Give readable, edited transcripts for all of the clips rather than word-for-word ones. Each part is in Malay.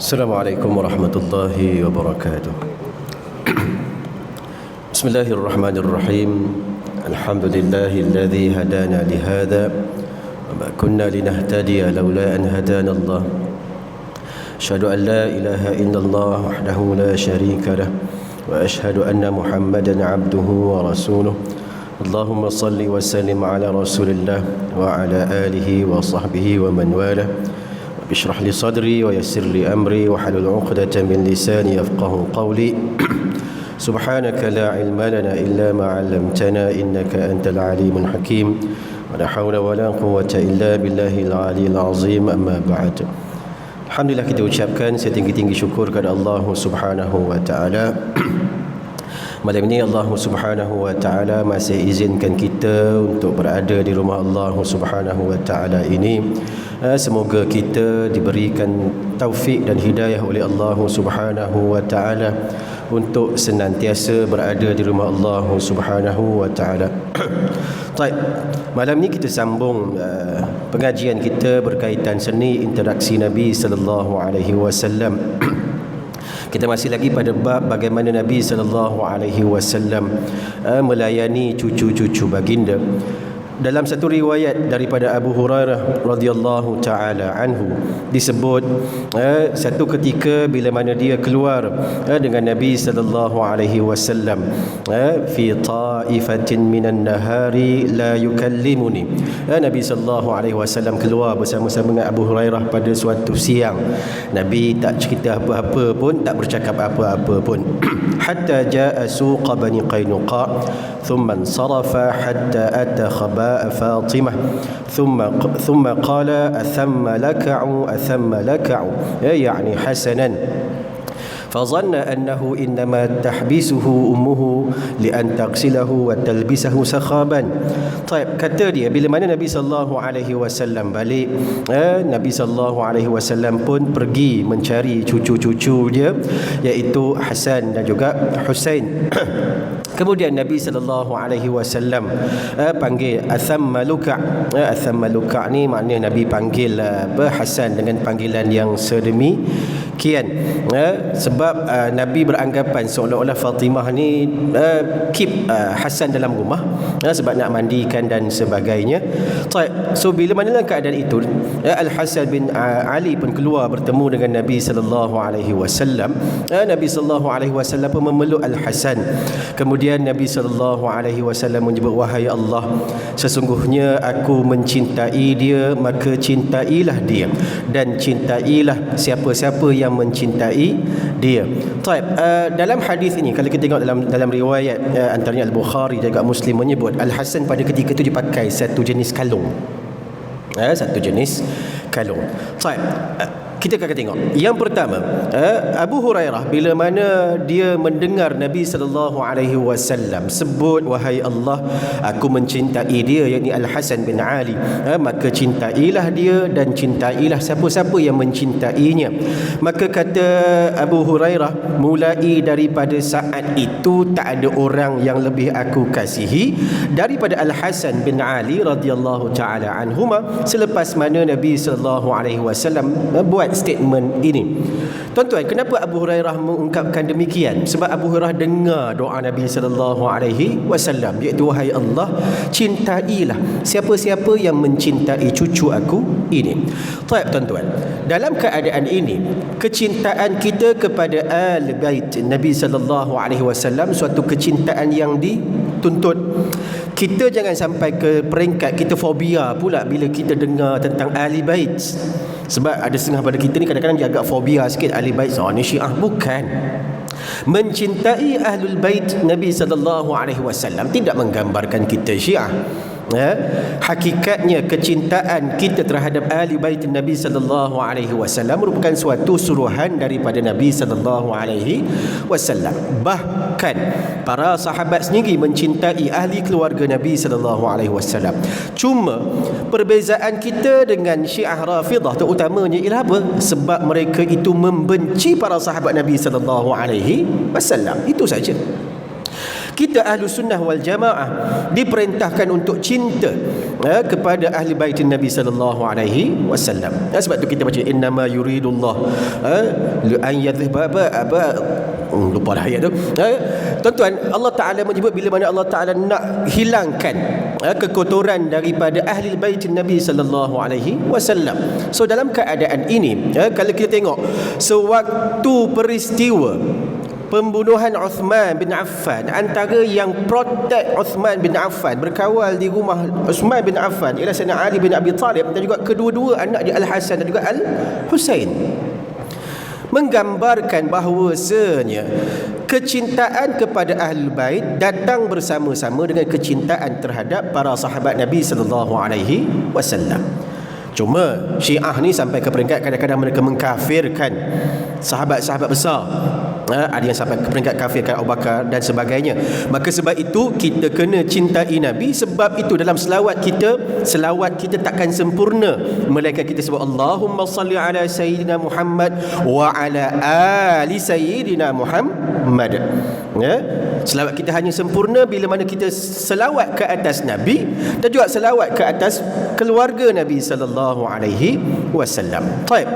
Assalamualaikum warahmatullahi wabarakatuh. Bismillahirrahmanirrahim. Alhamdulillahilladzi hadana lihada wa ma kunna linahtadiya laula an hadana Allah. Asyhadu an la ilaha illallah wahdahu la syarika lah wa asyhadu anna Muhammadan abduhu wa rasuluh. Allahumma salli wa sallim ala Rasulillah wa ala alihi wa sahbihi wa man walah. Bishrah li sadri wa yassir li amri wa halul 'uqdatam min lisani yafqahu qawli. Subhanaka la ilma lana illa ma 'allamtana innaka antal alimul hakim. Wa la hawla wa la quwwata illa billahil aliyil azim. Amma ba'd. Alhamdulillah, kita ucapkan setinggi-tinggi syukur kepada Allah Subhanahu wa taala. Malam ini Allah Subhanahu wa taala masih izinkan kita untuk berada di rumah Allah Subhanahu wa taala ini. Semoga kita diberikan taufik dan hidayah oleh Allah Subhanahu wa taala untuk senantiasa berada di rumah Allah Subhanahu wa taala. Baik, malam ini kita sambung pengajian kita berkaitan seni interaksi Nabi sallallahu alaihi wasallam. Kita masih lagi pada bab bagaimana Nabi sallallahu alaihi wasallam melayani cucu-cucu baginda. Dalam satu riwayat daripada Abu Hurairah radhiyallahu taala anhu disebut satu ketika bila mana dia keluar dengan Nabi sallallahu alaihi wasallam fi ta'ifatin minan nahari la yukallimuni. Nabi sallallahu alaihi wasallam keluar bersama-sama dengan Abu Hurairah pada suatu siang. Nabi tak cerita apa-apa pun, tak bercakap apa-apa pun. Hatta jaa suq Bani Qainuqa thumma insarafa hatta ata فاطمة ثم قال أثم لكع يعني حسنا فظن أنه إنما تحبسه أمه لأن تغسله وتلبسه سخابا. طيب, kata dia bila mana Nabi sallallahu alaihi wasallam balik, Nabi sallallahu alaihi wasallam pun pergi mencari cucu-cucu dia iaitu Hasan dan juga Husain. Kemudian Nabi sallallahu alaihi wasallam panggil athamma luka'. Athamma luka' ni maknanya Nabi panggil Hasan dengan panggilan yang sedemikian. Sebab Nabi beranggapan seolah-olah Fatimah ni keep Hasan dalam rumah sebab nak mandikan dan sebagainya. So bila mana dalam keadaan itu, Al-Hasan bin Ali pun keluar bertemu dengan Nabi sallallahu alaihi wasallam. Nabi sallallahu alaihi wasallam pun memeluk Al-Hasan. Kemudian Nabi sallallahu alaihi wasallam menyebut, wahai Allah, sesungguhnya aku mencintai dia, maka cintailah dia dan cintailah siapa-siapa yang mencintai dia. Dalam hadis ini kalau kita tengok dalam riwayat antaranya Al-Bukhari dan juga Muslim menyebut Al-Hasan pada ketika itu dipakai satu jenis kalung. Satu jenis kalung. Kita akan tengok. Yang pertama, Abu Hurairah bila mana dia mendengar Nabi sallallahu alaihi wasallam sebut, wahai Allah, aku mencintai dia, yakni Al-Hasan bin Ali, maka cintailah dia dan cintailah siapa-siapa yang mencintainya. Maka kata Abu Hurairah, mulai daripada saat itu tak ada orang yang lebih aku kasihi daripada Al-Hasan bin Ali radhiyallahu taala anhuma selepas mana Nabi sallallahu alaihi wasallam buat statement ini. Tuan-tuan, kenapa Abu Hurairah mengungkapkan demikian? Sebab Abu Hurairah dengar doa Nabi sallallahu alaihi wasallam, iaitu wahai Allah, cintailah siapa-siapa yang mencintai cucu aku ini. Tuan-tuan, dalam keadaan ini kecintaan kita kepada ahli bait Nabi sallallahu alaihi wasallam suatu kecintaan yang dituntut. Kita jangan sampai ke peringkat kita fobia pula bila kita dengar tentang ahli bait. Sebab ada setengah pada kita ni kadang-kadang dia agak fobia sikit ahli bait. Ni Syiah. Bukan. Mencintai ahlul bait Nabi sallallahu alaihi wasallam tidak menggambarkan kita Syiah. Hakikatnya kecintaan kita terhadap ahli bait Nabi sallallahu alaihi wasallam merupakan suatu suruhan daripada Nabi sallallahu alaihi wasallam. Bahkan para sahabat sendiri mencintai ahli keluarga Nabi sallallahu alaihi wasallam. Cuma perbezaan kita dengan Syiah Rafidah terutamanya ialah apa? Sebab mereka itu membenci para sahabat Nabi sallallahu alaihi wasallam. Itu saja. Kita ahlu sunnah wal jamaah diperintahkan untuk cinta kepada ahli baitin Nabi sallallahu alaihi wasallam. Sebab tu kita baca innama yuridullah an yadhhiba lupa dah ayat tu. Tuan-tuan, Allah Taala menyebut bila mana Allah Taala nak hilangkan kekotoran daripada ahli baitin Nabi sallallahu alaihi wasallam. So dalam keadaan ini, kalau kita tengok sewaktu peristiwa pembunuhan Uthman bin Affan, antara yang protect Uthman bin Affan, berkawal di rumah Uthman bin Affan ialah Sayyidina Ali bin Abi Talib dan juga kedua-dua anak dia Al-Hasan dan juga Al-Husain, menggambarkan bahawasanya kecintaan kepada Ahlul Bait datang bersama-sama dengan kecintaan terhadap para sahabat Nabi sallallahu alaihi wasallam. Cuma Syiah ni sampai ke peringkat kadang-kadang mereka mengkafirkan sahabat-sahabat besar. Ada yang sampai ke peringkat kafirkan Abu Bakar dan sebagainya. Maka sebab itu kita kena cintai Nabi. Sebab itu dalam selawat kita takkan sempurna melainkan kita sebut Allahumma salli ala Sayyidina Muhammad wa ala ali Sayyidina Muhammad. Selawat kita hanya sempurna bila mana kita selawat ke atas Nabi dan juga selawat ke atas keluarga Nabi sallallahu alaihi wasallam. Baik.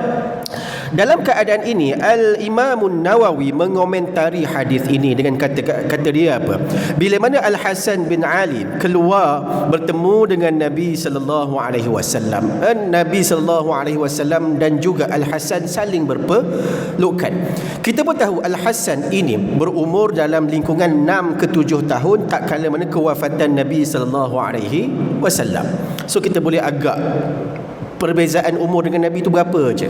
Dalam keadaan ini Al-Imam Nawawi mengomentari hadis ini dengan kata dia apa? Bila mana Al-Hasan bin Ali keluar bertemu dengan Nabi sallallahu alaihi wasallam, Nabi sallallahu alaihi wasallam dan juga Al-Hasan saling berpelukan. Kita pun tahu Al-Hasan ini berumur dalam lingkungan 6 ke 7 tahun tak kala mana kewafatan Nabi sallallahu alaihi wasallam. So kita boleh agak perbezaan umur dengan Nabi itu berapa je.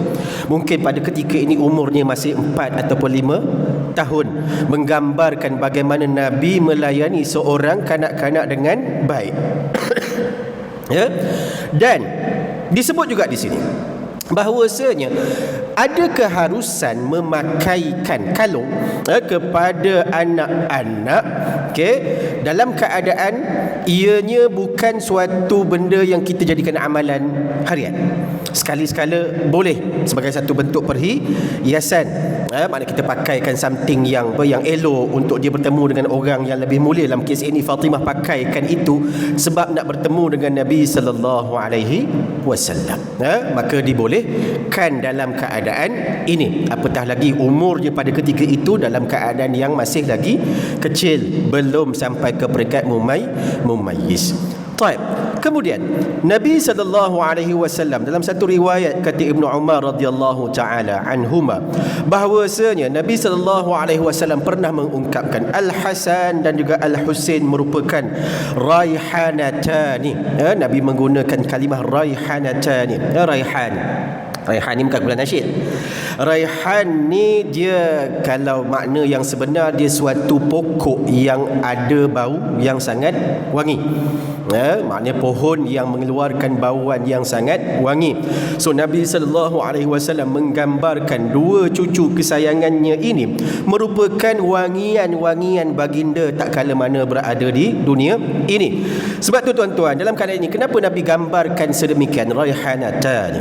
Mungkin pada ketika ini umurnya masih 4 ataupun 5 tahun, menggambarkan bagaimana Nabi melayani seorang kanak-kanak dengan baik. Dan disebut juga di sini bahawasanya ada keharusan memakaikan kalung kepada anak-anak, dalam keadaan ianya bukan suatu benda yang kita jadikan amalan harian. Sekali-sekala boleh sebagai satu bentuk perhiasan. Maknanya kita pakaikan something yang elok untuk dia bertemu dengan orang yang lebih mulia. Dalam kes ini Fatimah pakaikan itu sebab nak bertemu dengan Nabi sallallahu alaihi wasallam. Maka dibolehkan dalam keadaan ini. Apatah lagi umurnya pada ketika itu dalam keadaan yang masih lagi kecil, belum sampai ke peringkat mumayyiz. Baik. Kemudian Nabi sallallahu alaihi wasallam dalam satu riwayat kata Ibnu Umar radhiyallahu taala anhuma bahawasanya Nabi sallallahu alaihi wasallam pernah mengungkapkan Al-Hasan dan juga Al-Husain merupakan raihanatani. Nabi menggunakan kalimah raihanatani. Raihan ni bukan bulan nasyid. Raihan ni dia kalau makna yang sebenar dia suatu pokok yang ada bau yang sangat wangi. Maknanya pohon yang mengeluarkan bauan yang sangat wangi. So Nabi sallallahu alaihi wasallam menggambarkan dua cucu kesayangannya ini merupakan wangian-wangian baginda tak kala mana berada di dunia ini. Sebab tu tuan-tuan, dalam keadaan ini kenapa Nabi gambarkan sedemikian raihanatan?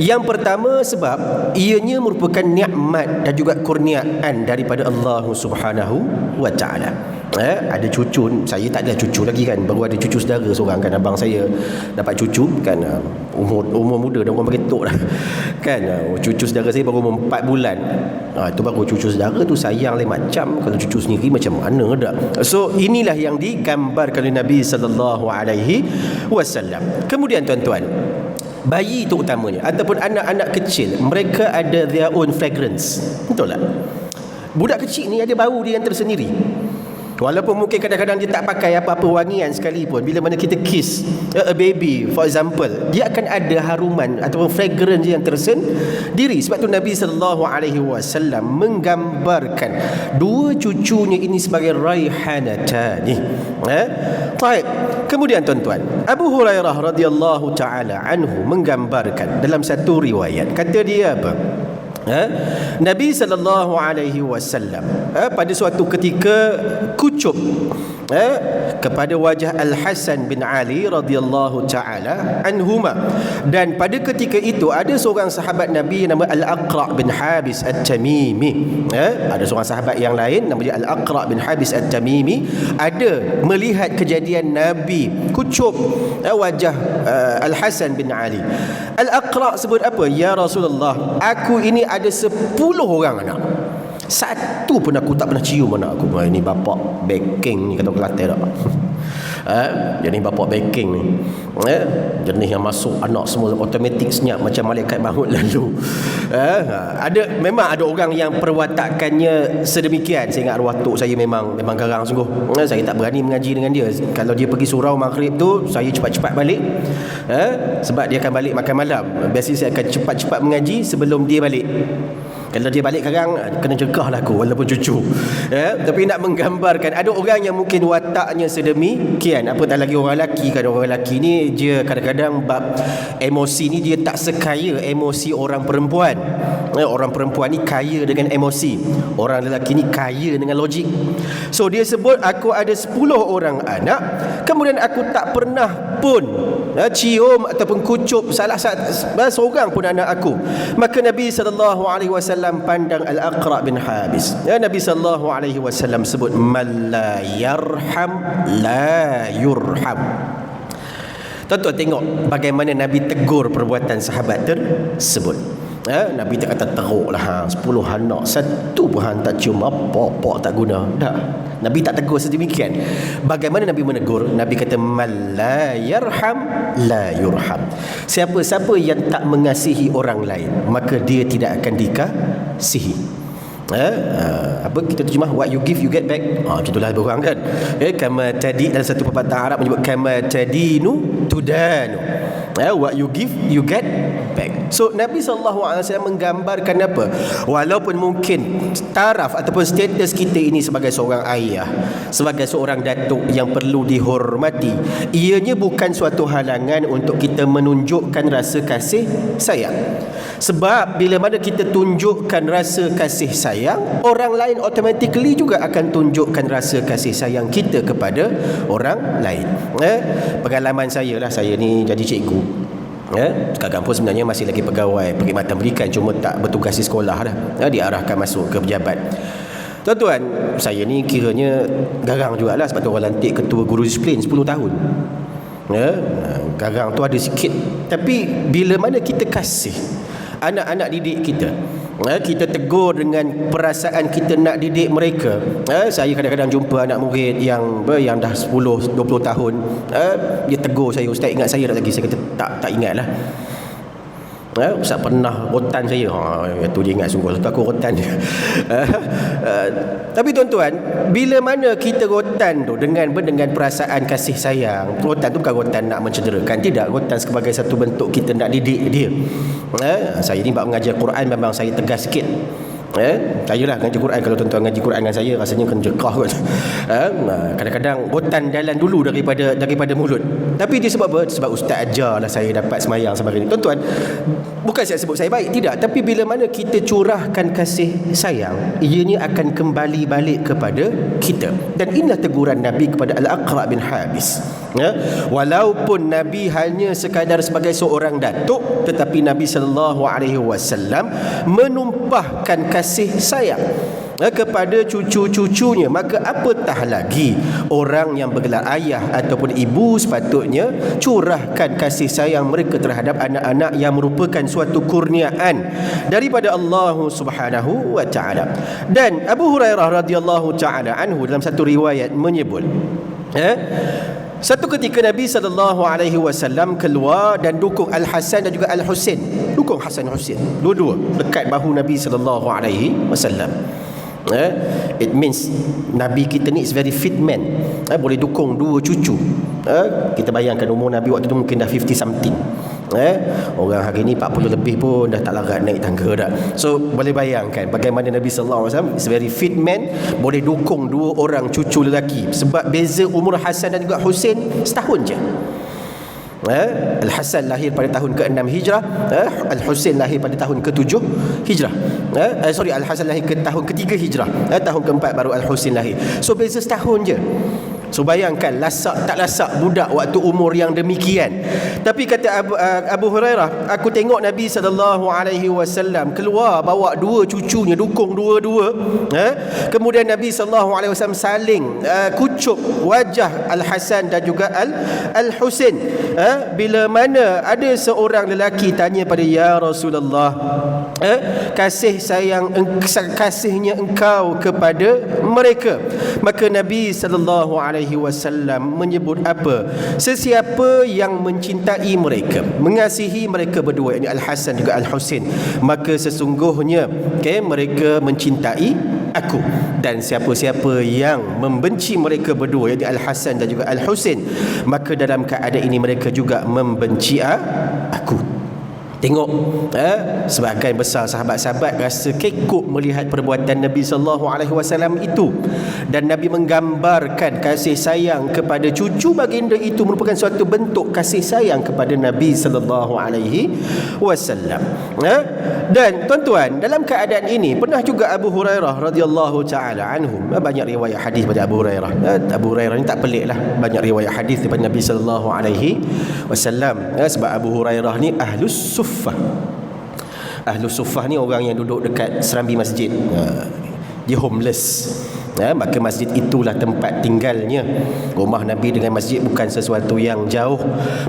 Yang pertama sebab ianya merupakan nikmat dan juga kurniaan daripada Allah Subhanahu wa taala. Ada cucu, saya tak ada cucu lagi kan, baru ada cucu saudara seorang kan, abang saya dapat cucu kan, umur muda dah, orang begitu dah kan. Cucu saudara saya baru umur 4 bulan. Itu baru cucu saudara tu sayang lain macam, kalau cucu sendiri macam mana dak. So inilah yang digambarkan oleh Nabi sallallahu alaihi wasallam. Kemudian tuan-tuan, bayi itu utamanya ataupun anak-anak kecil, mereka ada their own fragrance. Betul tak? Budak kecil ni ada bau dia yang tersendiri. Walaupun mungkin kadang-kadang dia tak pakai apa-apa wangian sekalipun, bila mana kita kiss a baby for example, dia akan ada haruman ataupun fragrance yang tersendiri. Sebab tu Nabi sallallahu alaihi wasallam menggambarkan dua cucunya ini sebagai raihanatani. Baik. Kemudian tuan-tuan, Abu Hurairah radhiyallahu taala anhu menggambarkan dalam satu riwayat, kata dia apa? Nabi SAW pada suatu ketika kucup kepada wajah Al-Hasan bin Ali radhiyallahu taala anhuma, dan pada ketika itu ada seorang sahabat Nabi nama Al-Aqra' bin Habis At-Tamimi. Ada seorang sahabat yang lain nama dia Al-Aqra' bin Habis At-Tamimi, ada melihat kejadian Nabi kucup wajah Al-Hasan bin Ali. Al-Aqra' sebut apa? Ya Rasulullah, aku ini ada 10 orang anak, satu pun aku tak pernah cium anak aku. Ini bapak backing ni, kata orang Kelantan tak? Jadi bapak backing ni, jenis yang masuk anak semua automatik senyap macam malaikat maut lalu. Memang ada orang yang perwatakannya sedemikian. Saya ingat arwah tok saya memang garang sungguh. Saya tak berani mengaji dengan dia. Kalau dia pergi surau maghrib tu, saya cepat-cepat balik, sebab dia akan balik makan malam. Biasanya saya akan cepat-cepat mengaji sebelum dia balik. Kalau dia balik sekarang, kena cegah lah aku walaupun cucu. Tapi nak menggambarkan, ada orang yang mungkin wataknya sedemikian. Apatah lagi orang lelaki. Kan orang lelaki ni dia kadang-kadang bab emosi ni dia tak sekaya emosi orang perempuan. Orang perempuan ni kaya dengan emosi, orang lelaki ni kaya dengan logik. So dia sebut, aku ada 10 orang anak, kemudian aku tak pernah pun cium ataupun kucup salah seorang pun anak aku. Maka Nabi SAW pandang Al-Aqra' bin Habis. Nabi SAW sebut, man la yarham la yurham. Tuan-tuan tengok bagaimana Nabi tegur perbuatan sahabat tersebut. Nabi tak kata teruk lah, 10 anak satu pun hang tak cium, apa tak guna. Tak, Nabi tak tegur sedemikian. Bagaimana Nabi menegur? Nabi kata, man la yarham la yurham. Siapa-siapa yang tak mengasihi orang lain, maka dia tidak akan dikasihi. Apa kita terjemah, what you give you get back. Itulah lebih kurang kan. Kama tadi, dalam satu pepatah Arab menyebut kama tadinu tudanu. What you give you get back. So Nabi SAW menggambarkan apa? Walaupun mungkin taraf ataupun status kita ini sebagai seorang ayah, sebagai seorang datuk yang perlu dihormati, ianya bukan suatu halangan untuk kita menunjukkan rasa kasih sayang. Sebab bila mana kita tunjukkan rasa kasih sayang, orang lain automatically juga akan tunjukkan rasa kasih sayang kita kepada orang lain. Pengalaman saya lah, saya ni jadi cikgu. Kat kampus sebenarnya masih lagi pegawai perkhidmatan pendidikan, cuma tak bertugas di sekolah dah. Diarahkan masuk ke pejabat. Tuan-tuan, saya ni kiranya garang jugalah, sebab tu orang lantik ketua guru disiplin 10 tahun. Garang tu ada sikit. Tapi bila mana kita kasih anak-anak didik kita, kita tegur dengan perasaan kita nak didik mereka. Saya kadang-kadang jumpa anak murid yang dah 10-20 tahun, dia tegur saya, ustaz ingat saya tak lagi? Saya kata tak ingat lah. Ustaz pernah rotan saya. Itu dia ingat sungguh. Aku rotan dia. Tapi tuan-tuan, bila mana kita rotan tu dengan perasaan kasih sayang, rotan tu bukan rotan nak mencederakan, tidak. Rotan sebagai satu bentuk kita nak didik dia. Saya ni bab mengajar Quran memang saya tegas sikit. Saya lah ngaji Quran. Kalau tuan-tuan ngaji Quran dengan saya, rasanya kena jekah kot. Kadang-kadang rotan jalan dulu daripada mulut. Tapi dia sebab apa? Sebab ustaz ajar lah saya dapat semayang sebagainya. Tuan-tuan, bukan saya sebut saya baik, tidak. Tapi bila mana kita curahkan kasih sayang, ianya akan kembali balik kepada kita. Dan inilah teguran Nabi kepada Al-Aqra' bin Habis. Walaupun Nabi hanya sekadar sebagai seorang datuk, tetapi Nabi SAW menumpahkan kasih sayang kepada cucu-cucunya. Maka apatah lagi orang yang bergelar ayah ataupun ibu sepatutnya curahkan kasih sayang mereka terhadap anak-anak yang merupakan suatu kurniaan daripada Allah Subhanahu wa taala. Dan Abu Hurairah radhiyallahu taala anhu dalam satu riwayat menyebut, satu ketika Nabi SAW keluar dan dukung Al-Hasan dan juga Al-Husain. Dukung Hasan Husain, dua-dua dekat bahu Nabi SAW. It means Nabi kita ni is very fit man. Boleh dukung dua cucu. Kita bayangkan umur Nabi waktu tu mungkin dah 50 something. Orang hari ni 40 lebih pun dah tak larat naik tangga dah. So boleh bayangkan bagaimana Nabi SAW is very fit man, boleh dukung dua orang cucu lelaki. Sebab beza umur Hasan dan juga Husain setahun je. Al-Hasan lahir pada tahun ke-6 Hijrah, Al-Husain lahir pada tahun ke-7 Hijrah. Al-Hasan lahir ke tahun ke-3 Hijrah, tahun ke-4 baru Al-Husain lahir. So beza setahun je. So bayangkan lasak tak lasak budak waktu umur yang demikian. Tapi kata Abu Hurairah, aku tengok Nabi SAW keluar bawa dua cucunya, dukung dua-dua. Kemudian Nabi SAW saling kucup wajah Al-Hasan dan juga Al-Husain. Bila mana ada seorang lelaki tanya pada ya Rasulullah, kasihnya engkau kepada mereka. Maka Nabi SAW menyebut apa? Sesiapa yang mencintai mereka, mengasihi mereka berdua, ini Al-Hasan juga Al-Husain, maka sesungguhnya mereka mencintai aku. Dan siapa-siapa yang membenci mereka berdua, iaitu Al-Hasan dan juga Al-Husain, maka dalam keadaan ini mereka juga membenci aku. Tengok, sebahagian besar sahabat-sahabat rasa kekok melihat perbuatan Nabi SAW itu, dan Nabi menggambarkan kasih sayang kepada cucu baginda itu merupakan suatu bentuk kasih sayang kepada Nabi SAW. Dan tuan-tuan, dalam keadaan ini pernah juga Abu Hurairah radhiyallahu taala anhu, banyak riwayat hadis pada Abu Hurairah. Abu Hurairah ni tak pelik lah, banyak riwayat hadis daripada Nabi SAW. Sebab Abu Hurairah ni Ahlus Suffah ni orang yang duduk dekat serambi masjid. Dia homeless. Maka masjid itulah tempat tinggalnya. Rumah Nabi dengan masjid bukan sesuatu yang jauh.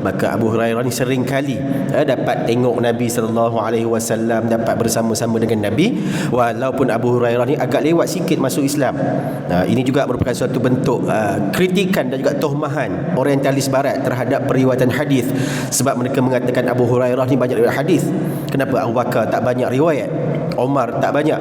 Maka Abu Hurairah ni sering kali dapat tengok Nabi SAW, dapat bersama-sama dengan Nabi, walaupun Abu Hurairah ni agak lewat sikit masuk Islam. Ini juga merupakan suatu bentuk kritikan dan juga tohmahan orientalis barat terhadap periwayatan hadis, sebab mereka mengatakan Abu Hurairah ni banyak riwayat hadis. Kenapa Abu Bakar tak banyak riwayat, Omar tak banyak?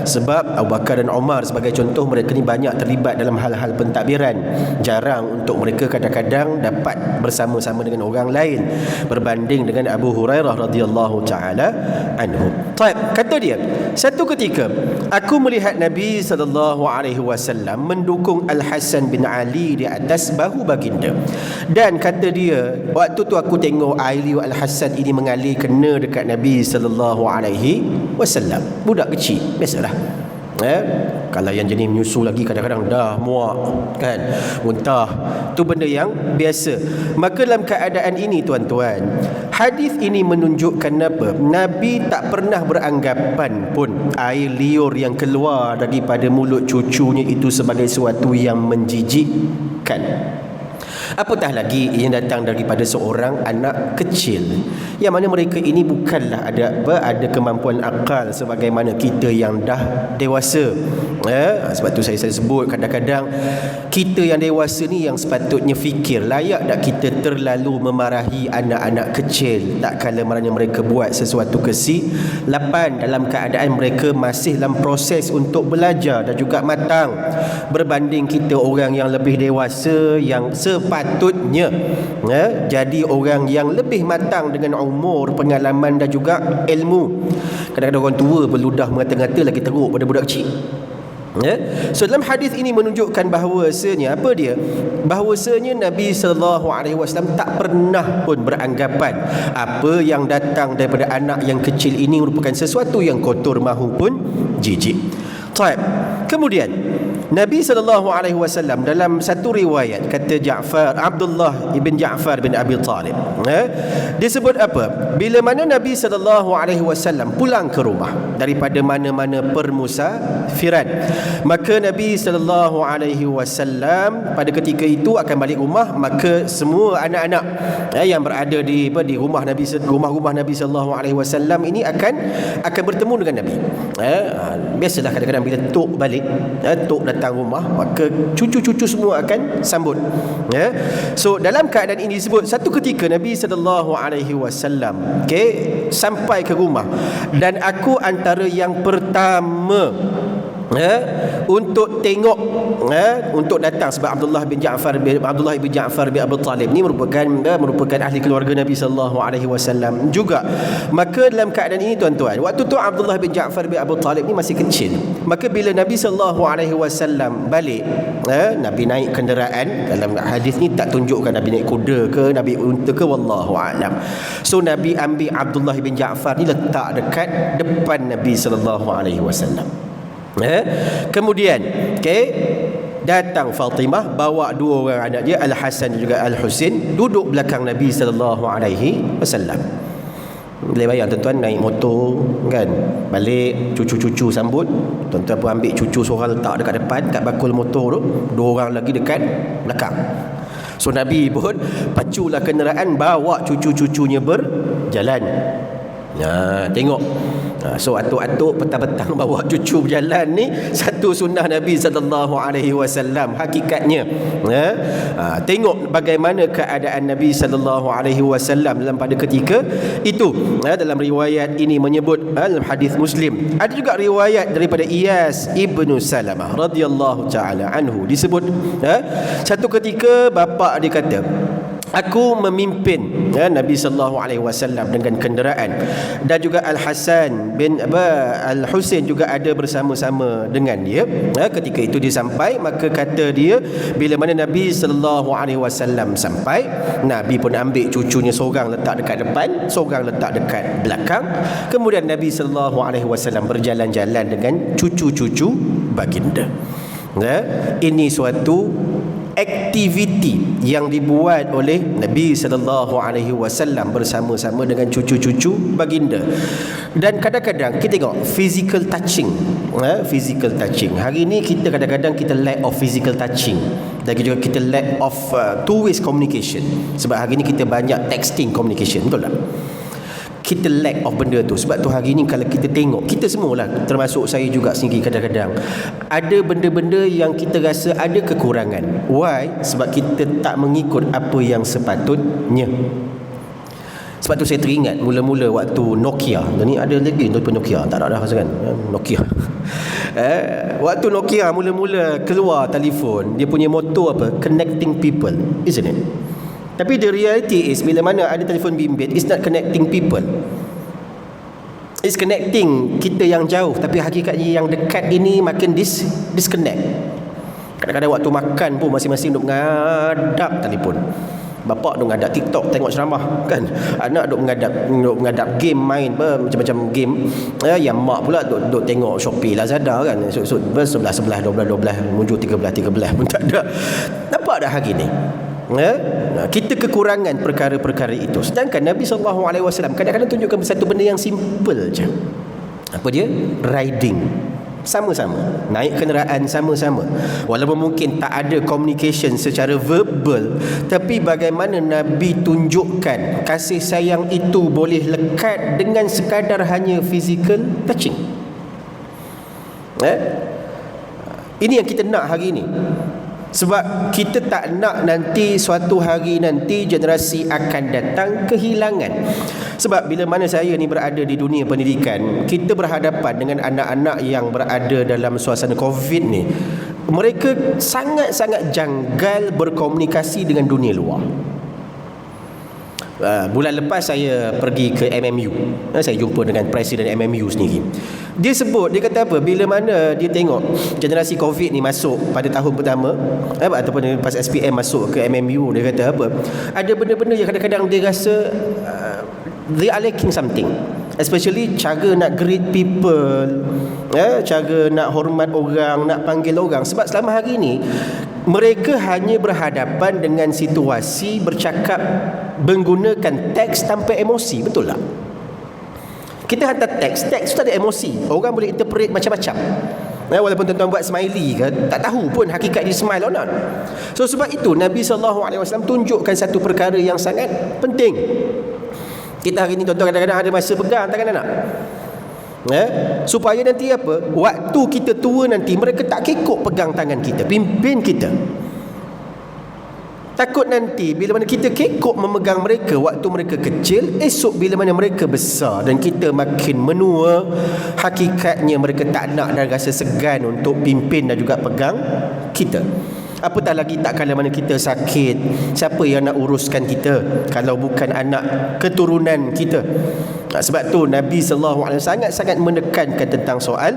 Sebab Abu Bakar dan Omar sebagai contoh, mereka ni banyak terlibat dalam hal-hal pentadbiran. Jarang untuk mereka kadang-kadang dapat bersama-sama dengan orang lain berbanding dengan Abu Hurairah radhiyallahu taala anhu. Kata dia, satu ketika aku melihat Nabi SAW mendukung Al-Hasan bin Ali di atas bahu baginda. Dan kata dia, waktu tu aku tengok air liur Al-Hasan ini mengalir kena dekat Nabi SAW. Budak kecil, biasalah. Kalau yang jenis menyusu lagi kadang-kadang dah muak kan, muntah, tu benda yang biasa. Maka dalam keadaan ini tuan-tuan, hadis ini menunjukkan apa? Nabi tak pernah beranggapan pun air liur yang keluar daripada mulut cucunya itu sebagai sesuatu yang menjijikkan. Apatah lagi yang datang daripada seorang anak kecil, yang mana mereka ini bukanlah ada kemampuan akal sebagaimana kita yang dah dewasa. Sebab tu saya sebut kadang-kadang kita yang dewasa ni yang sepatutnya fikir, layak tak kita terlalu memarahi anak-anak kecil tak kala mana mereka buat sesuatu kesilapan dalam keadaan mereka masih dalam proses untuk belajar dan juga matang, berbanding kita orang yang lebih dewasa yang sepatutnya jadi orang yang lebih matang dengan umur, pengalaman dan juga ilmu. Kadang-kadang orang tua berludah mengata-ngata lagi teruk pada budak kecil. So dalam hadis ini menunjukkan bahawasanya apa dia? Bahawasanya Nabi SAW tak pernah pun beranggapan apa yang datang daripada anak yang kecil ini merupakan sesuatu yang kotor maupun jijik. Kemudian Nabi SAW dalam satu riwayat kata Abdullah ibn Ja'far bin Abi Talib, dia sebut apa? Bila mana Nabi SAW pulang ke rumah daripada mana-mana permusafiran, maka Nabi SAW pada ketika itu akan balik rumah, maka semua anak-anak yang berada di rumah Nabi SAW ini akan bertemu dengan Nabi. Biasalah kadang-kadang bila tok balik, tok datang rumah, maka cucu-cucu semua akan sambut. So dalam keadaan ini disebut satu ketika Nabi SAW sampai ke rumah, dan aku antara yang pertama untuk tengok, untuk datang, sebab Abdullah bin Ja'far bin Abi Talib ni merupakan ahli keluarga Nabi sallallahu alaihi wasallam juga. Maka dalam keadaan ini tuan-tuan, waktu tu Abdullah bin Ja'far bin Abi Talib ni masih kecil. Maka bila Nabi sallallahu alaihi wasallam balik, Nabi naik kenderaan, dalam hadis ni tak tunjukkan Nabi naik kuda ke, Nabi unta ke, wallahu a'lam. So Nabi ambil Abdullah bin Ja'far ni letak dekat depan Nabi sallallahu alaihi wasallam. Kemudian datang Fatimah bawa dua orang anak dia, Al-Hasan juga Al-Husain, duduk belakang Nabi sallallahu alaihi wasallam. Boleh bayang tuan-tuan naik motor kan, balik cucu-cucu sambut, tuan-tuan pun ambil cucu seorang letak dekat depan kat bakul motor tu, dua orang lagi dekat belakang. So Nabi pun paculah kenderaan bawa cucu-cucunya berjalan. Tengok. So atuk-atuk petang-petang bawa cucu berjalan ni satu sunnah Nabi sallallahu alaihi wasallam hakikatnya. Tengok bagaimana keadaan Nabi sallallahu alaihi wasallam dalam pada ketika itu. Dalam riwayat ini menyebut, dalam hadis Muslim ada juga riwayat daripada Iyas ibnu Salamah radhiyallahu taala anhu, disebut satu ketika bapa dia kata, aku memimpin Nabi sallallahu alaihi wasallam dengan kenderaan, dan juga Al-Hasan bin Al-Husain juga ada bersama-sama dengan dia. Ketika itu dia sampai, maka kata dia bila mana Nabi sallallahu alaihi wasallam sampai, Nabi pun ambil cucunya seorang letak dekat depan, seorang letak dekat belakang. Kemudian Nabi sallallahu alaihi wasallam berjalan-jalan dengan cucu-cucu baginda. Ini suatu aktiviti yang dibuat oleh Nabi sallallahu alaihi wasallam bersama-sama dengan cucu-cucu baginda. Dan kadang-kadang kita tengok physical touching. Physical touching. Hari ni kita kadang-kadang kita lack of physical touching, dan juga kita lack of two ways communication. Sebab hari ni kita banyak texting communication, betul tak? Kita lack of benda tu. Sebab tu hari ni kalau kita tengok, kita semualah, termasuk saya juga sendiri, kadang-kadang ada benda-benda yang kita rasa ada kekurangan. Why? Sebab kita tak mengikut apa yang sepatutnya. Sebab tu saya teringat mula-mula waktu Nokia ni, ada lagi Nokia tak ada dah kan, Nokia. Waktu Nokia mula-mula keluar telefon, dia punya motto apa? Connecting people, isn't it? Tapi the reality is, bila mana ada telefon bimbit, it's not connecting people, it's connecting kita yang jauh. Tapi hakikatnya yang dekat ini makin disconnect. Kadang-kadang waktu makan pun masing-masing duk mengadap telefon. Bapak duk mengadap TikTok, tengok ceramah kan. Anak duk mengadap game, main macam-macam game. Yang mak pula duk tengok Shopee, Lazada kan. Sebelah 12 menuju 13 pun tak ada. Nampak dah hari ni? Kita kekurangan perkara-perkara itu. Sedangkan Nabi SAW kadang-kadang tunjukkan satu benda yang simple je. Apa dia? Riding. Sama-sama. Naik kenderaan sama-sama. Walaupun mungkin tak ada communication secara verbal, tapi bagaimana Nabi tunjukkan kasih sayang itu boleh lekat dengan sekadar hanya physical touching. Ini yang kita nak hari ini. Sebab kita tak nak nanti suatu hari nanti generasi akan datang kehilangan. Sebab bila mana saya ni berada di dunia pendidikan, kita berhadapan dengan anak-anak yang berada dalam suasana COVID ni. Mereka sangat-sangat janggal berkomunikasi dengan dunia luar. Bulan lepas saya pergi ke MMU. Saya jumpa dengan Presiden MMU sendiri. Dia sebut, dia kata apa, bila mana dia tengok generasi COVID ni masuk pada tahun pertama, ataupun lepas SPM masuk ke MMU, dia kata apa, ada benda-benda yang kadang-kadang dia rasa they are lacking something. Especially cara nak greet people, cara nak hormat orang, nak panggil orang. Sebab selama hari ni mereka hanya berhadapan dengan situasi bercakap menggunakan teks tanpa emosi. Betul tak? Kita hantar teks tu tak ada emosi. Orang boleh interpret macam-macam. Walaupun tuan-tuan buat smiley ke, tak tahu pun hakikat dia smile or not. So sebab itu Nabi SAW tunjukkan satu perkara yang sangat penting. Kita hari ni tuan-tuan kadang-kadang ada masa pegang tangan anak, supaya nanti apa, waktu kita tua nanti mereka tak kekok pegang tangan kita, pimpin kita. takut nanti bila mana kita kekok memegang mereka waktu mereka kecil, esok bila mana mereka besar dan kita makin menua, hakikatnya mereka tak nak dan rasa segan untuk pimpin dan juga pegang kita. Apatah lagi tak kala mana kita sakit, siapa yang nak uruskan kita kalau bukan anak keturunan kita? Sebab tu Nabi SAW sangat-sangat menekankan tentang soal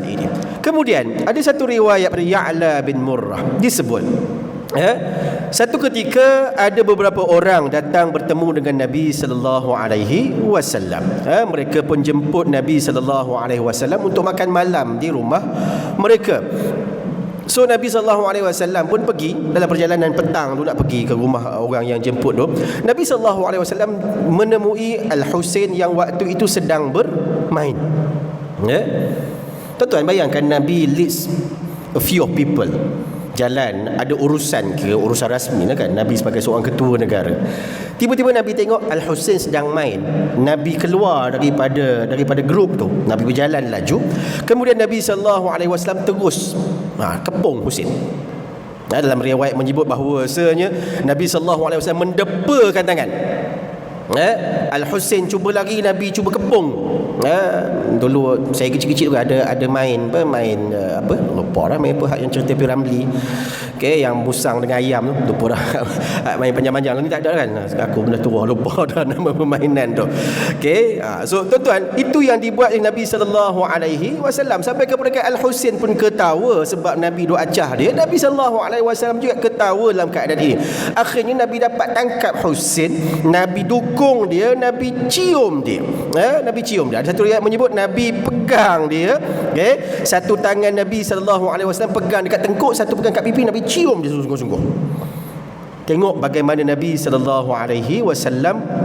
ini. Kemudian ada satu riwayat dari Ya'la bin Murrah disebut, satu ketika ada beberapa orang datang bertemu dengan Nabi SAW. Mereka pun jemput Nabi SAW untuk makan malam di rumah mereka. So Nabi SAW pun pergi dalam perjalanan petang tu, nak pergi ke rumah orang yang jemput tu. Nabi SAW menemui Al-Husain yang waktu itu sedang bermain. Tuan-tuan bayangkan, Nabi leads a few of people. Jalan ada urusan, kira urusan rasmi kan, Nabi sebagai seorang ketua negara. Tiba-tiba Nabi tengok Al-Husain sedang main. Nabi keluar daripada grup tu. Nabi berjalan laju. Kemudian Nabi SAW terus kepung Husain. Dalam riwayat menyebut bahawasanya Nabi SAW mendepakan tangan. Al-Husain cuba lari, Nabi cuba kepung. Dulu saya kecil-kecil juga ada main lupa dah main apa yang cerita Piramli, yang musang dengan ayam tu, lupa dah. Main panjang-panjang ni tak ada kan, aku benda tua lupa dah nama permainan tu. So tuan-tuan, itu yang dibuat oleh Nabi SAW sampai kepada Al-Husain pun ketawa sebab Nabi duk acah dia. Nabi SAW juga ketawa dalam keadaan ini. Akhirnya Nabi dapat tangkap Husain, Nabi dukung dia, Nabi cium dia. Nabi cium dia. Ada satu riwayat menyebut Nabi pegang dia. Satu tangan Nabi SAW pegang dekat tengkuk, satu pegang kat pipi, Nabi cium dia sungguh-sungguh. Tengok bagaimana Nabi SAW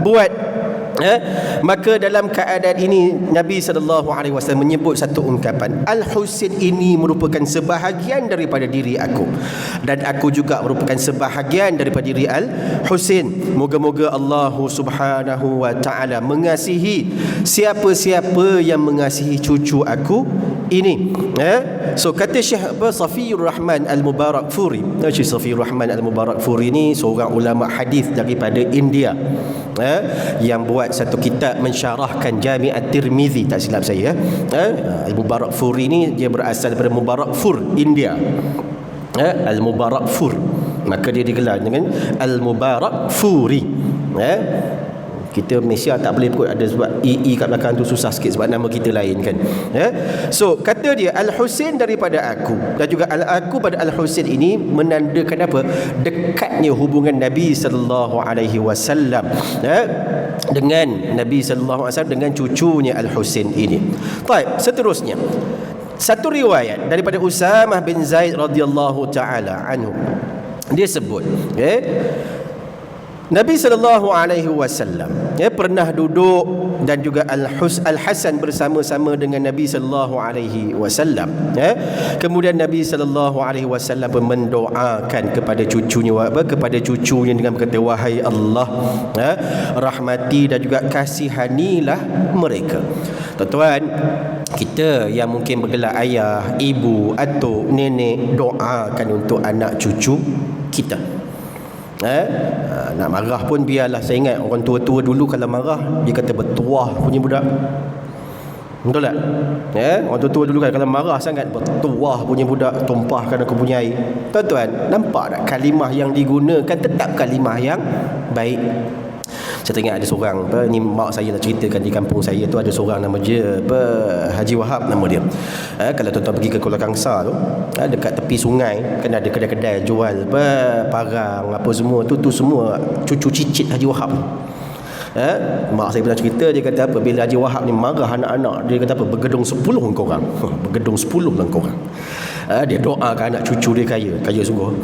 buat. Maka dalam keadaan ini Nabi SAW menyebut satu ungkapan, Al-Husain ini merupakan sebahagian daripada diri aku, dan aku juga merupakan sebahagian daripada diri Al-Husain. Moga-moga Allah Subhanahu wa ta'ala mengasihi siapa-siapa yang mengasihi cucu aku ini. So kata Syekh Safiyur Rahman Al-Mubarakfuri. Syekh Safiyur Rahman Al-Mubarakfuri ni seorang ulama hadis daripada India, yang buat satu kitab mensyarahkan Jami' At-Tirmizi, tak silap saya. Al-Mubarakfuri ni dia berasal daripada Mubarakfur, India. Al-Mubarakfur, maka dia digelar dengan Al-Mubarakfuri. Kita Malaysia tak boleh pun ada sebab EE kat belakang tu susah sikit sebab nama kita lain kan. So kata dia, Al-Husain daripada aku dan juga aku pada Al-Husain ini menandakan apa? Dekatnya hubungan Nabi SAW dengan Nabi SAW dengan cucunya Al-Husain ini. Baik, seterusnya satu riwayat daripada Usamah bin Zaid radhiyallahu taala anhu. Dia sebut, Nabi SAW pernah duduk dan juga Al-Hasan bersama-sama dengan Nabi SAW. Kemudian Nabi SAW pun mendoakan kepada cucunya dengan berkata, wahai Allah, rahmati dan juga kasihanilah mereka. Tuan-tuan, kita yang mungkin bergelar ayah, ibu, atuk, nenek, doakan untuk anak cucu kita. Nak marah pun biarlah. Saya ingat orang tua-tua dulu kalau marah dia kata bertuah punya budak. Betul tak? Orang tua-tua dulu kan kalau marah sangat, bertuah punya budak, tumpahkan aku punya air. Tuan-tuan, nampak tak kalimah yang digunakan tetap kalimah yang baik. Saya teringat ada seorang ni mak saya nak ceritakan, di kampung saya tu ada seorang nama dia Haji Wahab nama dia. Kalau tuan-tuan pergi ke Kuala Kangsar tu, dekat tepi sungai kan ada kedai-kedai jual parang apa semua tu semua cucu cicit Haji Wahab. Mak saya pernah cerita, dia kata apa, bila Haji Wahab ni marah anak-anak, dia kata apa, bergedung 10 korang. Bergedung 10 korang. Dia doakan anak cucu dia kaya sungguh.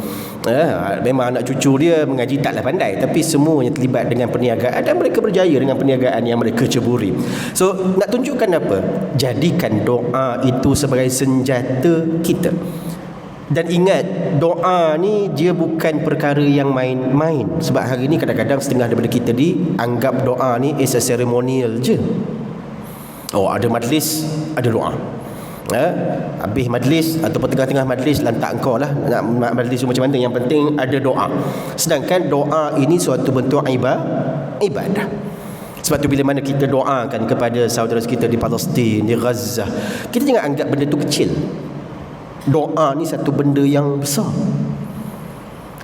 Memang anak cucu dia mengaji taklah pandai, tapi semuanya terlibat dengan perniagaan dan mereka berjaya dengan perniagaan yang mereka ceburi. So nak tunjukkan apa? Jadikan doa itu sebagai senjata kita. Dan ingat, doa ni dia bukan perkara yang main-main. Sebab hari ni kadang-kadang setengah daripada kita dianggap doa ni is a ceremonial je. Oh, ada majlis, ada doa. Habis majlis ataupun tengah-tengah majlis, lantak engkau lah nak majlis macam mana, yang penting ada doa. Sedangkan doa ini suatu bentuk ibadah. Sebab tu bila mana kita doakan kepada saudara kita di Palestin, di Gaza, kita jangan anggap benda tu kecil. Doa ni satu benda yang besar.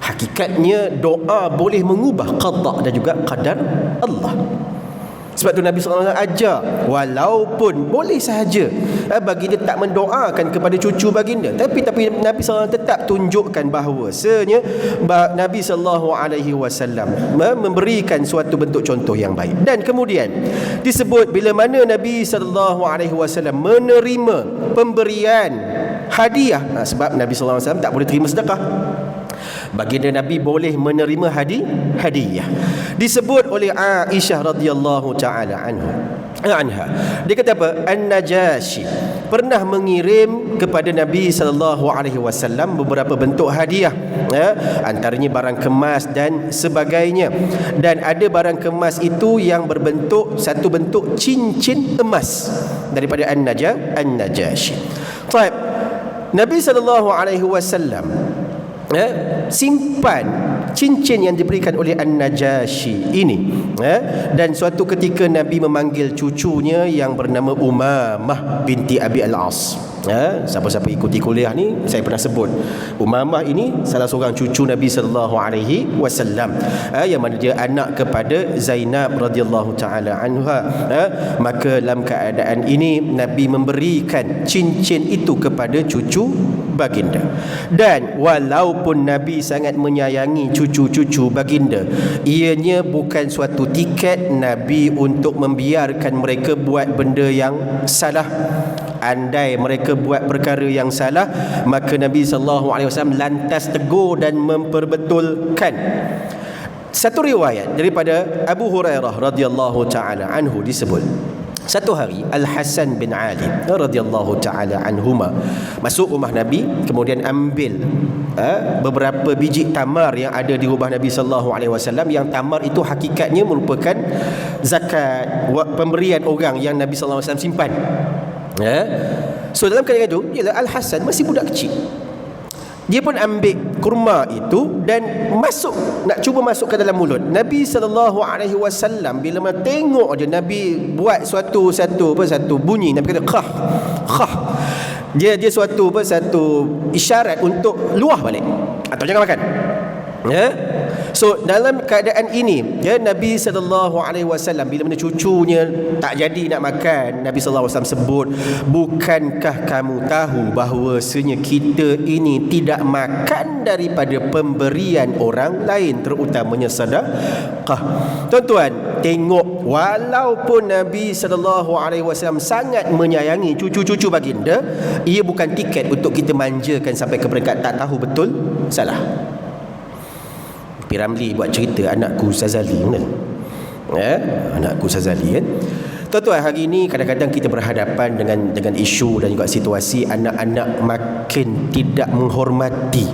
Hakikatnya doa boleh mengubah qada dan juga qadar Allah. Sebab tu Nabi SAW ajar, walaupun boleh sahaja bagi dia tak mendoakan kepada cucu baginda, tapi Nabi SAW tetap tunjukkan bahawasanya Nabi SAW memberikan suatu bentuk contoh yang baik. Dan kemudian disebut bila mana Nabi SAW menerima pemberian hadiah, sebab Nabi SAW tak boleh terima sedekah, baginda Nabi boleh menerima hadiah. Disebut oleh Aisyah radhiyallahu taala anha. Dia kata apa? An-Najashi pernah mengirim kepada Nabi sallallahu alaihi wasallam beberapa bentuk hadiah, antaranya barang kemas dan sebagainya. Dan ada barang kemas itu yang berbentuk satu bentuk cincin emas daripada An-Najashi. Baik. Nabi sallallahu alaihi wasallam simpan cincin yang diberikan oleh An-Najashi ini, dan suatu ketika Nabi memanggil cucunya yang bernama Umamah binti Abi Al-As. Siapa-siapa ikuti kuliah ni, saya pernah sebut Umamah ini salah seorang cucu Nabi sallallahu alaihi wasallam, yang mana dia anak kepada Zainab radhiyallahu taala anha. Maka dalam keadaan ini Nabi memberikan cincin itu kepada cucu baginda. Dan walaupun Nabi sangat menyayangi cucu-cucu baginda, ianya bukan suatu tiket Nabi untuk membiarkan mereka buat benda yang salah. Andai mereka buat perkara yang salah, maka Nabi SAW lantas tegur dan memperbetulkan. Satu riwayat daripada Abu Hurairah radhiyallahu taala anhu disebut, satu hari Al-Hasan bin Ali radhiyallahu taala anhuma masuk rumah Nabi, kemudian ambil beberapa biji tamar yang ada di rumah Nabi sallallahu alaihi wasallam, yang tamar itu hakikatnya merupakan zakat, pemberian orang yang Nabi sallallahu alaihi wasallam simpan. So dalam keadaan itu, ialah Al-Hasan masih budak kecil. Dia pun ambil kurma itu dan nak cuba masuk ke dalam mulut. Nabi sallallahu alaihi wasallam bila tengok je Nabi buat satu bunyi, Nabi kata khah. Dia satu isyarat untuk luah balik atau jangan makan. So dalam keadaan ini, Nabi sallallahu alaihi wasallam bila mana cucunya tak jadi nak makan, Nabi sallallahu alaihi wasallam sebut, bukankah kamu tahu bahawasanya kita ini tidak makan daripada pemberian orang lain, terutamanya sedekah. Tuan-tuan, tengok, walaupun Nabi sallallahu alaihi wasallam sangat menyayangi cucu-cucu baginda, ia bukan tiket untuk kita manjakan sampai ke peringkat tak tahu betul salah. Ramli buat cerita anakku Sazali, anakku Sazali kan. Tuan-tuan, hari ini kadang-kadang kita berhadapan dengan isu dan juga situasi anak-anak makin tidak menghormati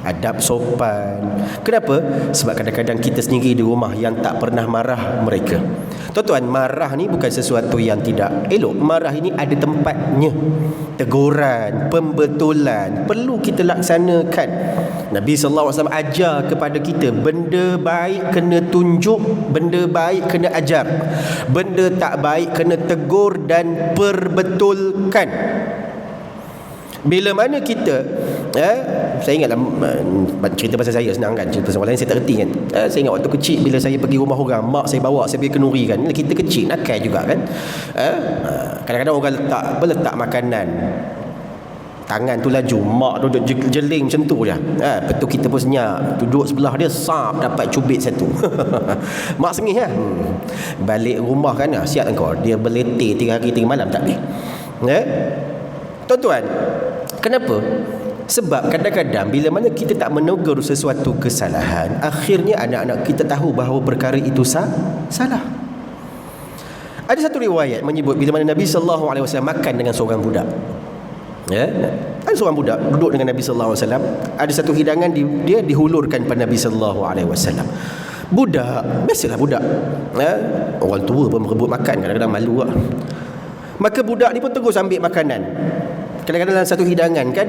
adab sopan. Kenapa? Sebab kadang-kadang kita sendiri di rumah yang tak pernah marah mereka. Tuan-tuan, marah ni bukan sesuatu yang tidak elok. Marah ini ada tempatnya. Teguran, pembetulan perlu kita laksanakan. Nabi SAW ajar kepada kita, benda baik kena tunjuk, benda baik kena ajar, benda tak baik kena tegur dan perbetulkan. Bila mana kita saya ingatlah cerita pasal saya senang kan, cerita pasal orang lain saya tak reti kan. Saya ingat waktu kecil bila saya pergi rumah orang, mak saya bawa saya pergi kenduri kan. Kita kecil nakal juga kan. Kadang-kadang orang letak makanan, tangan tu laju, mak duduk jeling macam tu je. Lepas tu kita pun senyap, duduk sebelah dia, sap dapat cubit satu. Mak sengih lah. Balik rumah kan, siap engkau, dia berletih 3 hari 3 malam tak boleh. Tuan-tuan, kenapa? Sebab kadang-kadang bila mana kita tak menegur sesuatu kesalahan, akhirnya anak-anak kita tahu bahawa perkara itu salah. Ada satu riwayat menyebut bila mana Nabi sallallahu alaihi wasallam makan dengan seorang budak. Ada seorang budak duduk dengan Nabi sallallahu alaihi wasallam. Ada satu hidangan dia dihulurkan pada Nabi sallallahu alaihi wasallam. Budak, biasalah budak. Orang tua pun merebut makan, kadang-kadang malu lah. Maka budak ni pun terus ambil makanan. Kadang-kadang dalam satu hidangan kan,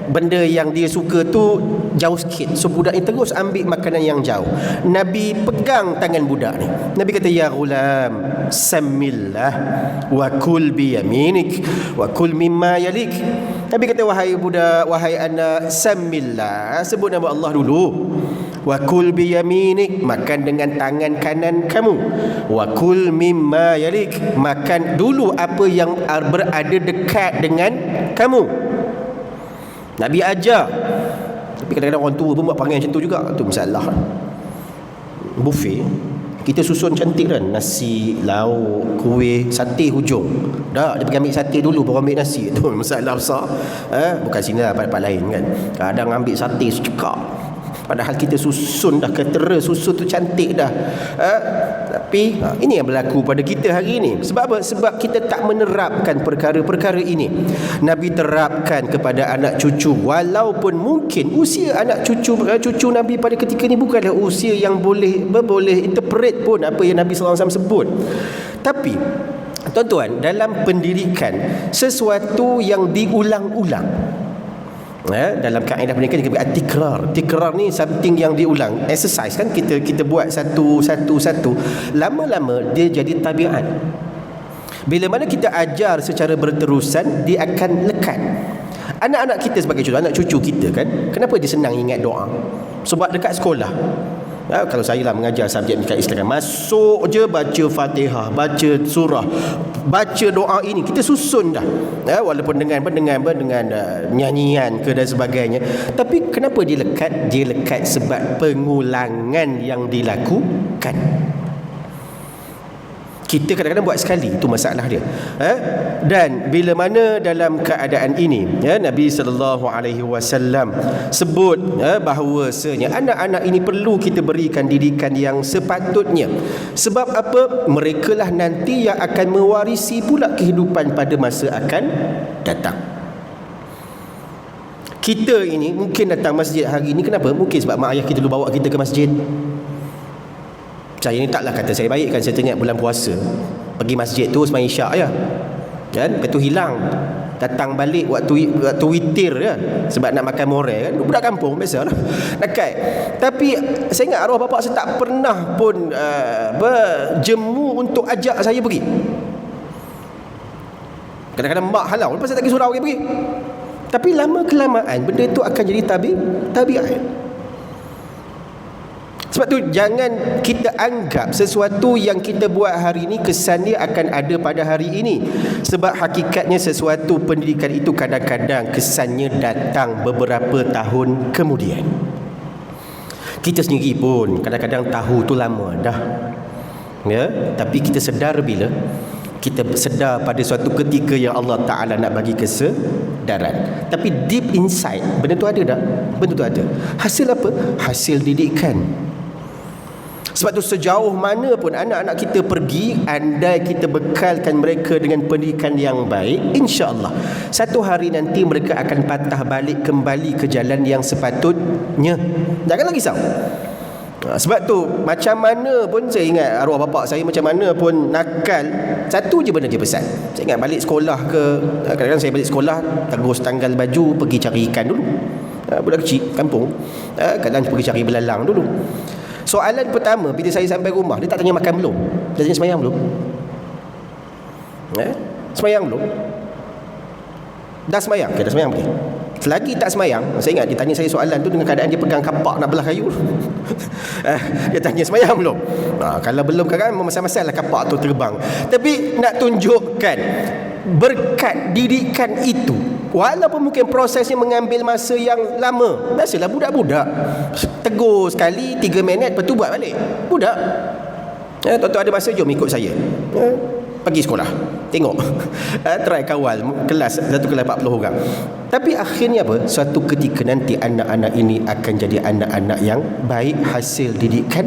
benda yang dia suka tu jauh sikit, so budak ni terus ambil makanan yang jauh. Nabi pegang tangan budak ni, Nabi kata, ya ghulam, sammillah wa kul bi yaminik wa kul mimma yalik. Nabi kata, wahai budak, wahai anak, sammillah, sebut nama Allah dulu. Wa kul bi yaminik, makan dengan tangan kanan kamu. Wa kul mimma yalik, makan dulu apa yang berada dekat dengan kamu. Nabi ajar. Tapi kadang-kadang orang tua pun buat perangai macam tu juga. Tu masalah. Buffet kita susun cantik kan, nasi, lauk, kuih, sate hujung. Dah, dia pergi ambil sate dulu baru ambil nasi. Tu masalah besar. Bukan sini lah, tempat lain kan. Kadang ambil sate secekak, padahal kita susun dah, ketera susun tu cantik dah. Tapi ini yang berlaku pada kita hari ini. Sebab apa? Sebab kita tak menerapkan perkara-perkara ini. Nabi terapkan kepada anak cucu, walaupun mungkin usia anak cucu Nabi pada ketika ini bukanlah usia yang boleh interpret pun apa yang Nabi SAW sebut. Tapi tuan-tuan, dalam pendidikan, sesuatu yang diulang-ulang, dalam kaedah pendidikan kita tikrar. Tikrar ni something yang diulang. Exercise kan, kita buat satu, lama-lama dia jadi tabiat. Bila mana kita ajar secara berterusan, dia akan lekat. Anak-anak kita sebagai contoh, anak cucu kita kan, kenapa dia senang ingat doa? Sebab dekat sekolah, kalau saya lah mengajar subjek dekat Islam, masuk je baca Fatihah, baca surah, baca doa ini, kita susun dah. Walaupun dengan nyanyian ke dan sebagainya. Tapi kenapa dia lekat? Dia lekat sebab pengulangan yang dilakukan. Kita kadang-kadang buat sekali, itu masalah dia. Dan bila mana dalam keadaan ini, Nabi SAW sebut bahawasanya anak-anak ini perlu kita berikan didikan yang sepatutnya. Sebab apa? Mereka lah nanti yang akan mewarisi pula kehidupan pada masa akan datang. Kita ini mungkin datang masjid hari ini, kenapa? Mungkin sebab mak ayah kita dulu bawa kita ke masjid. Saya ni taklah kata saya baik kan, saya teringat bulan puasa pergi masjid tu sembahyang isyak je kan, lepas tu hilang, datang balik waktu witir je, sebab nak makan moreh kan, budak kampung biasa lah nakai. Tapi saya ingat arwah bapak saya tak pernah pun jemu untuk ajak saya pergi. Kadang-kadang mak halau, lepas saya tak pergi surau pergi. Tapi lama kelamaan benda itu akan jadi tabiat. Sebab tu jangan kita anggap sesuatu yang kita buat hari ini kesan dia akan ada pada hari ini. Sebab hakikatnya sesuatu pendidikan itu kadang-kadang kesannya datang beberapa tahun kemudian. Kita sendiri pun kadang-kadang tahu tu lama dah. Tapi kita sedar bila? Kita sedar pada suatu ketika yang Allah Ta'ala nak bagi kesedaran. Tapi deep inside, benda tu ada tak? Benda tu ada. Hasil apa? Hasil didikan. Sebab tu sejauh mana pun anak-anak kita pergi, andai kita bekalkan mereka dengan pendidikan yang baik, insya-Allah satu hari nanti mereka akan patah balik kembali ke jalan yang sepatutnya. Janganlah risau. Sebab tu macam mana pun, saya ingat arwah bapak saya macam mana pun nakal, satu je benda dia pesan. Saya ingat balik sekolah ke, kadang-kadang saya balik sekolah terus tanggal baju pergi cari ikan dulu. Budak kecil kampung, kadang pergi cari belalang dulu. Soalan pertama bila saya sampai rumah, dia tak tanya makan belum, dia tanya semayang belum. Semayang belum? Dah semayang? Okay, dah semayang boleh. Selagi tak semayang, saya ingat dia tanya saya soalan tu dengan keadaan dia pegang kapak nak belah kayu. Dia tanya semayang belum? Kalau belum kadang masa-masa lah kapak tu terbang. Tapi nak tunjukkan berkat didikan itu, walaupun mungkin prosesnya mengambil masa yang lama. Biasalah budak-budak tegur sekali 3 minit, lepas tu buat balik. Budak tuan-tuan ada masa, jom ikut saya pergi sekolah, tengok try kawal kelas, satu kelas 40 orang. Tapi akhirnya apa? Suatu ketika nanti anak-anak ini akan jadi anak-anak yang baik hasil didikan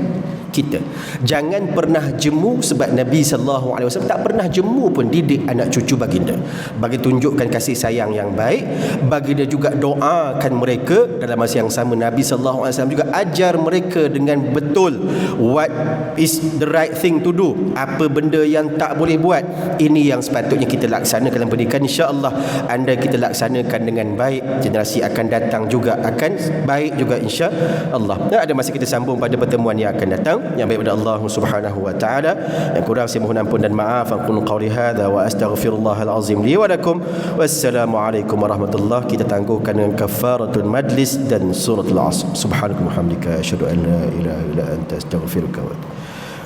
kita. Jangan pernah jemu, sebab Nabi SAW tak pernah jemu pun didik anak cucu baginda. Bagi tunjukkan kasih sayang yang baik, baginda juga doakan mereka. Dalam masa yang sama Nabi SAW juga ajar mereka dengan betul what is the right thing to do, apa benda yang tak boleh buat. Ini yang sepatutnya kita laksanakan dalam pendidikan. InsyaAllah anda kita laksanakan dengan baik, generasi akan datang juga akan baik juga insya-Allah. Ada masa kita sambung pada pertemuan yang akan datang. Yang baik pada Allah Subhanahu wa taala, yang kurang saya mohon ampun dan maaf. Aqulu qawli hadza wa astaghfirullahal azim li wa lakum. Wassalamualaikum warahmatullahi. Kita tangguhkan dengan kafaratul majlis dan suratul asr. Subhanakallahumma wa bihamdika asyhadu an la ilaha illa anta astaghfiruka wa atubu.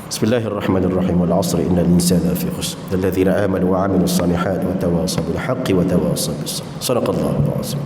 Bismillahirrahmanirrahim. Wal 'asri innal insana lafi khusr. Alladzina amanu wa 'amilus salihati wa tawassaw bil haqqi wa tawassaw bis sabr. Shadaqallahu al-'azim.